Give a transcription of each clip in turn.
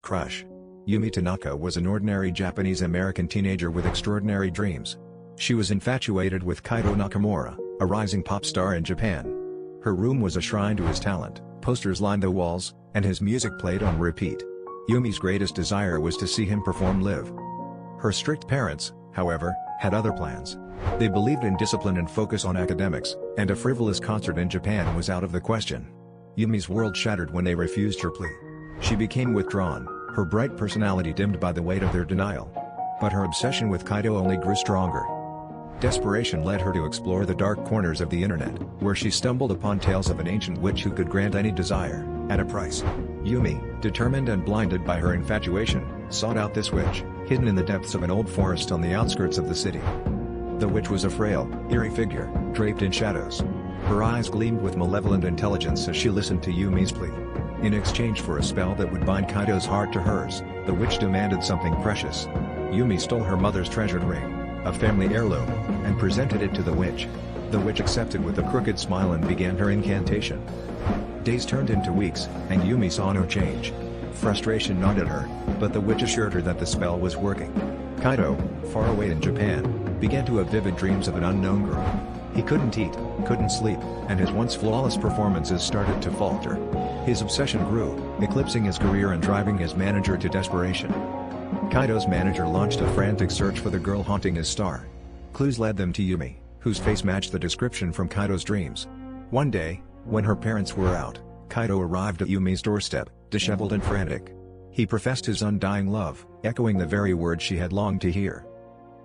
Crush. Yumi Tanaka was an ordinary Japanese-American teenager with extraordinary dreams. She was infatuated with Kaito Nakamura, a rising pop star in Japan. Her room was a shrine to his talent, posters lined the walls, and his music played on repeat. Yumi's greatest desire was to see him perform live. Her strict parents, however, had other plans. They believed in discipline and focus on academics, and a frivolous concert in Japan was out of the question. Yumi's world shattered when they refused her plea. She became withdrawn, her bright personality dimmed by the weight of their denial. But her obsession with Kaito only grew stronger. Desperation led her to explore the dark corners of the internet, where she stumbled upon tales of an ancient witch who could grant any desire, at a price. Yumi, determined and blinded by her infatuation, sought out this witch, hidden in the depths of an old forest on the outskirts of the city. The witch was a frail, eerie figure, draped in shadows. Her eyes gleamed with malevolent intelligence as she listened to Yumi's plea. In exchange for a spell that would bind Kaito's heart to hers, the witch demanded something precious. Yumi stole her mother's treasured ring, a family heirloom, and presented it to the witch. The witch accepted with a crooked smile and began her incantation. Days turned into weeks, and Yumi saw no change. Frustration gnawed at her, but the witch assured her that the spell was working. Kaito, far away in Japan, began to have vivid dreams of an unknown girl. He couldn't eat, couldn't sleep, and his once flawless performances started to falter. His obsession grew, eclipsing his career and driving his manager to desperation. Kaito's manager launched a frantic search for the girl haunting his star. Clues led them to Yumi, whose face matched the description from Kaito's dreams. One day, when her parents were out, Kaito arrived at Yumi's doorstep, disheveled and frantic. He professed his undying love, echoing the very words she had longed to hear.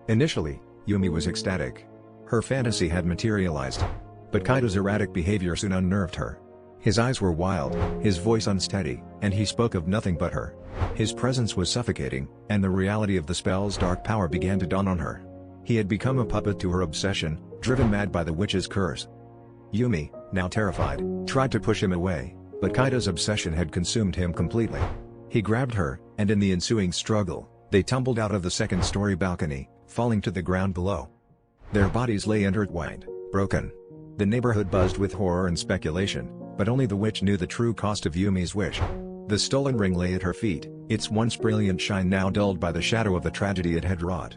Initially, Yumi was ecstatic. Her fantasy had materialized. But Kaito's erratic behavior soon unnerved her. His eyes were wild, his voice unsteady, and he spoke of nothing but her. His presence was suffocating, and the reality of the spell's dark power began to dawn on her. He had become a puppet to her obsession, driven mad by the witch's curse. Yumi, now terrified, tried to push him away, but Kaito's obsession had consumed him completely. He grabbed her, and in the ensuing struggle, they tumbled out of the second-story balcony, falling to the ground below. Their bodies lay intertwined, broken. The neighborhood buzzed with horror and speculation, but only the witch knew the true cost of Yumi's wish. The stolen ring lay at her feet, its once brilliant shine now dulled by the shadow of the tragedy it had wrought.